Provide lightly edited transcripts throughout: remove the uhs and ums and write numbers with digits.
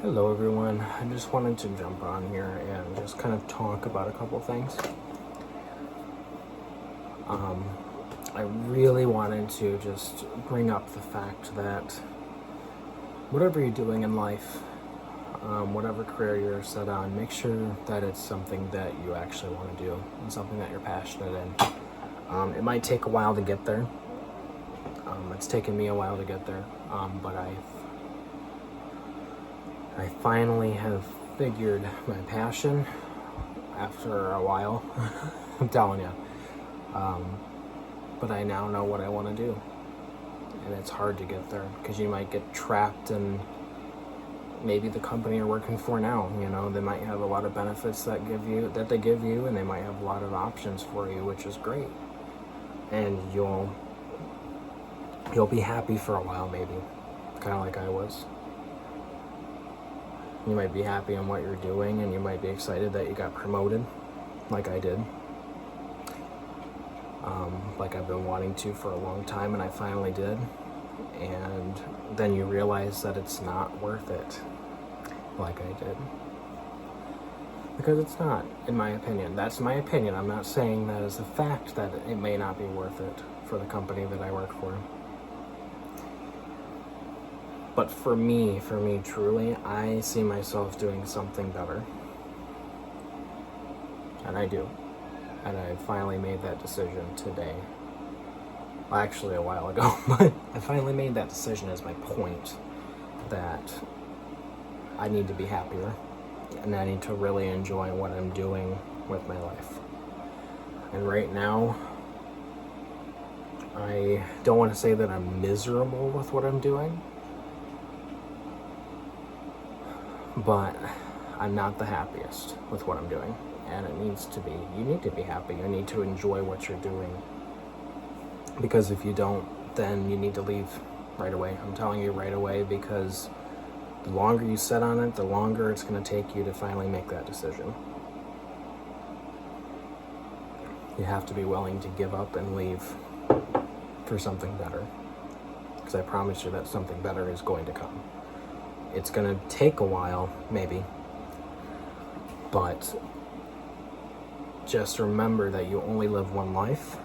Hello everyone, I just wanted to jump on here and just kind of talk about a couple things. I really wanted to just bring up the fact that whatever you're doing in life, whatever career you're set on, make sure that it's something that you actually want to do and something that you're passionate in. It might take a while to get there. It's taken me a while to get there, but I finally have figured my passion after a while. I'm telling you. But I now know what I want to do. And it's hard to get there because you might get trapped in maybe the company you're working for now. You know, they might have a lot of benefits that they give you, and they might have a lot of options for you, which is great. And you'll be happy for a while, maybe, kind of like I was. You might be happy on what you're doing, and you might be excited that you got promoted, like I did. Like I've been wanting to for a long time, and I finally did. And then you realize that it's not worth it, like I did. Because it's not, in my opinion. That's my opinion. I'm not saying that as a fact that it may not be worth it for the company that I work for. But for me, truly, I see myself doing something better. And I do. And I finally made that decision today. Well, actually, a while ago, but I finally made that decision as my point that I need to be happier and I need to really enjoy what I'm doing with my life. And right now, I don't want to say that I'm miserable with what I'm doing, but I'm not the happiest with what I'm doing. And it needs to be. You need to be happy. You need to enjoy what you're doing. Because if you don't, then you need to leave right away. I'm telling you right away, because the longer you sit on it, the longer it's going to take you to finally make that decision. You have to be willing to give up and leave for something better. Because I promise you that something better is going to come. It's going to take a while, maybe. But just remember that you only live one life,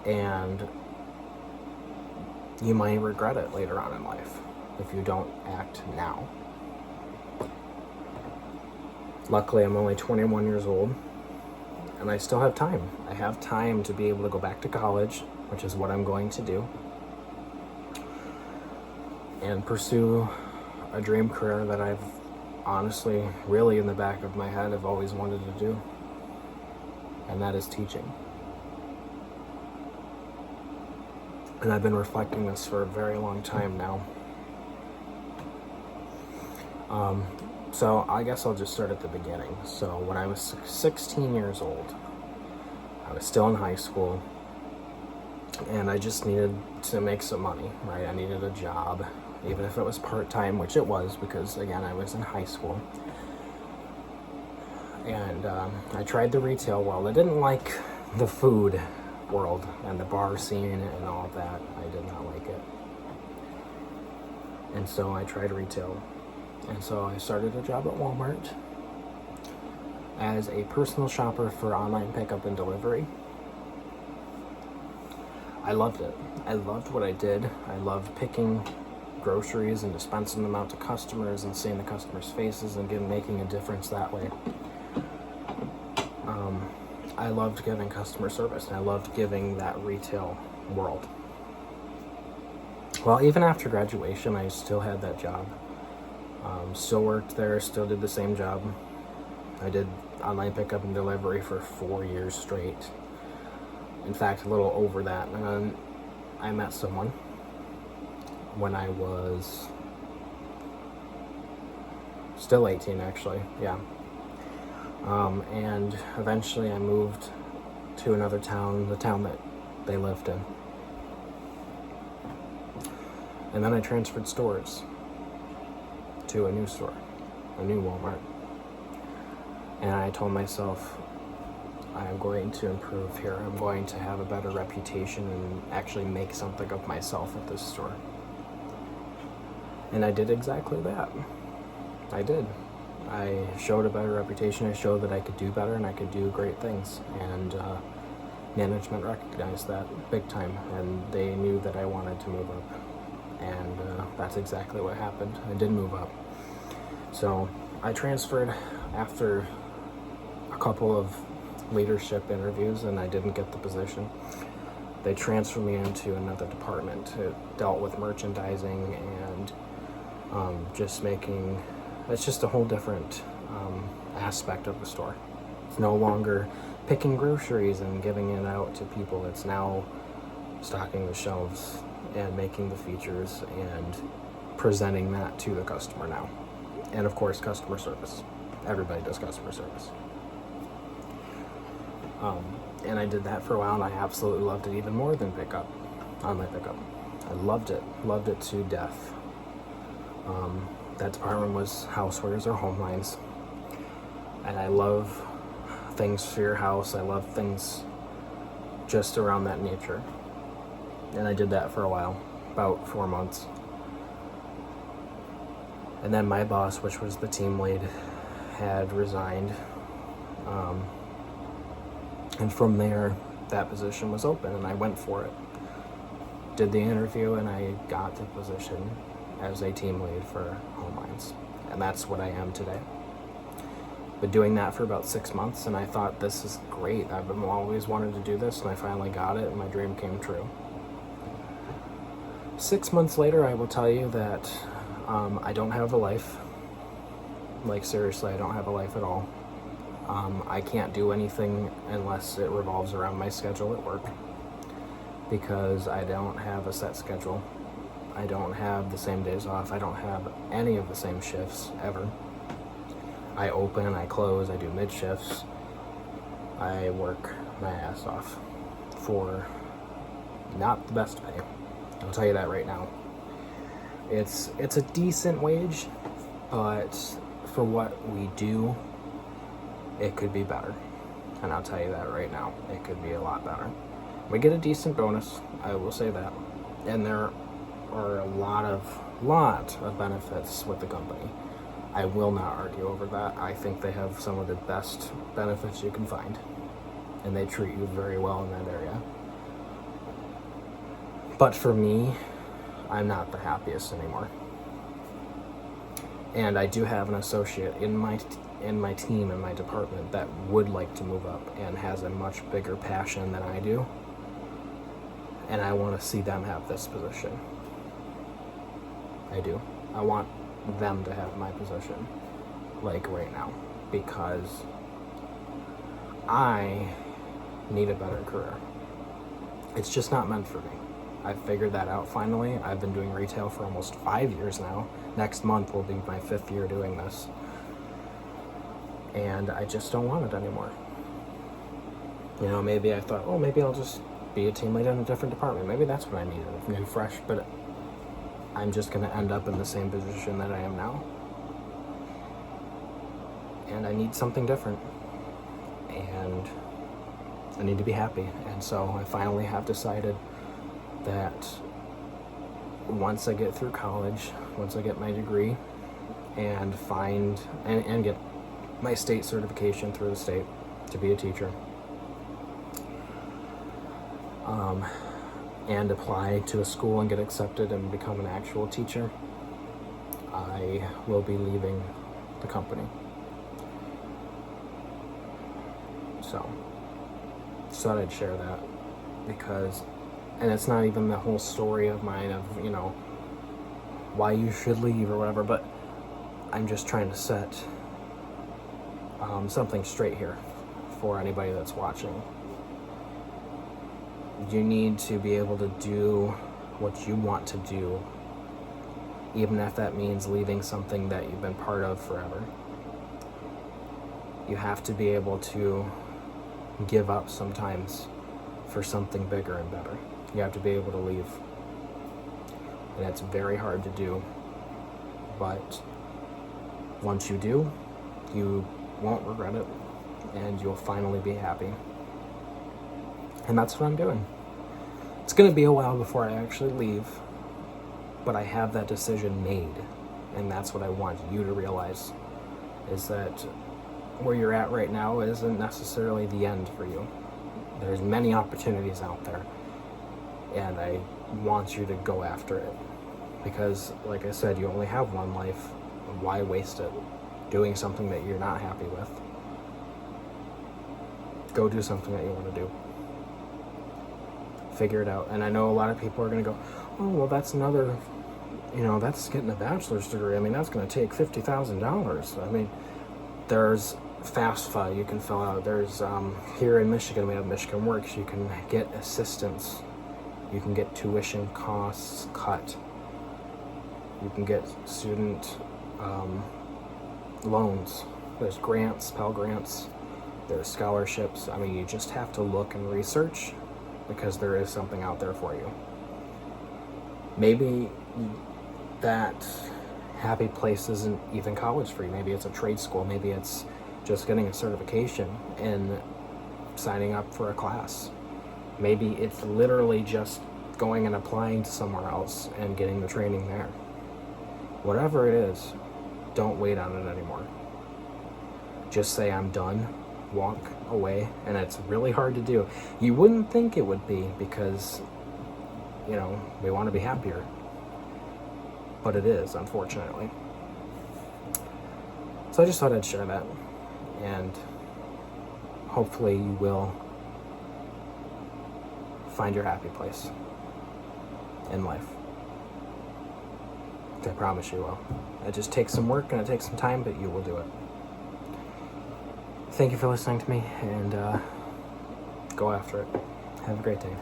and you might regret it later on in life if you don't act now. Luckily, I'm only 21 years old, and I still have time. I have time to be able to go back to college, which is what I'm going to do, and pursue a dream career that I've honestly, really in the back of my head, I've always wanted to do, and that is teaching. And I've been reflecting this for a very long time now. So I guess I'll just start at the beginning. So when I was 16 years old, I was still in high school, and I just needed to make some money, right? I needed a job, even if it was part-time, which it was, because again, I was in high school. And I tried the retail world. I didn't like the food world and the bar scene and all of that. I did not like it. And so I tried retail. And so I started a job at Walmart as a personal shopper for online pickup and delivery. I loved it. I loved what I did. I loved picking groceries and dispensing them out to customers and seeing the customers' faces and making a difference that way. I loved giving customer service, and I loved giving that retail world. Well, even after graduation, I still had that job. Still worked there, still did the same job. I did online pickup and delivery for 4 years straight. In fact, a little over that. And I met someone when I was still 18, actually, yeah. And eventually I moved to another town, the town that they lived in. And then I transferred stores to a new store, a new Walmart. And I told myself, I'm going to improve here. I'm going to have a better reputation and actually make something of myself at this store. And I did exactly that. I did. I showed a better reputation. I showed that I could do better and I could do great things. And management recognized that big time, and they knew that I wanted to move up. And that's exactly what happened. I did move up. So I transferred after a couple of leadership interviews, and I didn't get the position. They transferred me into another department. It dealt with merchandising and it's just a whole different aspect of the store. It's no longer picking groceries and giving it out to people. It's now stocking the shelves and making the features and presenting that to the customer now. And of course, customer service. Everybody does customer service. And I did that for a while, and I absolutely loved it even more than pickup, on my pickup. I loved it to death. That department was housewares or home lines. And I love things for your house. I love things just around that nature. And I did that for a while, about 4 months. And then my boss, which was the team lead, had resigned. And from there, that position was open, and I went for it. Did the interview, and I got the position as a team lead for home lines. And that's what I am today. Been doing that for about 6 months, and I thought, this is great. I've always wanted to do this, and I finally got it, and my dream came true. 6 months later, I will tell you that I don't have a life. Like, seriously, I don't have a life at all. I can't do anything unless it revolves around my schedule at work, because I don't have a set schedule. I don't have the same days off. I don't have any of the same shifts ever. I open, I close, I do mid shifts. I work my ass off for not the best pay. I'll tell you that right now. It's a decent wage, but for what we do, it could be better. And I'll tell you that right now. It could be a lot better. We get a decent bonus, I will say that. And there are a lot of benefits with the company. I will not argue over that. I think they have some of the best benefits you can find. And they treat you very well in that area. But for me, I'm not the happiest anymore. And I do have an associate in my team, in my department, that would like to move up and has a much bigger passion than I do. And I want to see them have this position. I do. I want them to have my position, like right now, because I need a better career. It's just not meant for me. I've figured that out finally. I've been doing retail for almost 5 years now. Next month will be my 5th year doing this. And I just don't want it anymore. You know, maybe I thought, oh, maybe I'll just be a team leader in a different department. Maybe that's what I needed, new, fresh, but I'm just going to end up in the same position that I am now. And I need something different. And I need to be happy. And so I finally have decided that once I get through college, once I get my degree and find and get my state certification through the state to be a teacher, and apply to a school and get accepted and become an actual teacher, I will be leaving the company. So thought I'd share that, because, and it's not even the whole story of mine of, you know, why you should leave or whatever, but I'm just trying to set something straight here for anybody that's watching. You need to be able to do what you want to do, even if that means leaving something that you've been part of forever. You have to be able to give up sometimes for something bigger and better. You have to be able to leave. And it's very hard to do, but once you do, you won't regret it, and you'll finally be happy. And that's what I'm doing. It's going to be a while before I actually leave, but I have that decision made. And that's what I want you to realize, is that where you're at right now isn't necessarily the end for you. There's many opportunities out there, and I want you to go after it. Because, like I said, you only have one life. Why waste it doing something that you're not happy with? Go do something that you want to do. Figure it out. And I know a lot of people are going to go, oh, well, that's another, that's getting a bachelor's degree. I mean, that's going to take $50,000. I mean, there's FAFSA you can fill out. There's, here in Michigan, we have Michigan Works. You can get assistance. You can get tuition costs cut. You can get student loans. There's grants, Pell Grants. There's scholarships. I mean, you just have to look and research, because there is something out there for you. Maybe that happy place isn't even college for you. Maybe it's a trade school. Maybe it's just getting a certification and signing up for a class. Maybe it's literally just going and applying to somewhere else and getting the training there. Whatever it is, don't wait on it anymore. Just say, I'm done. Walk away. And it's really hard to do. You wouldn't think it would be, because we want to be happier, but it is, unfortunately. So I just thought I'd share that, and hopefully you will find your happy place in life. I promise you will. It just takes some work and it takes some time, but you will do it. Thank you for listening to me, and go after it. Have a great day.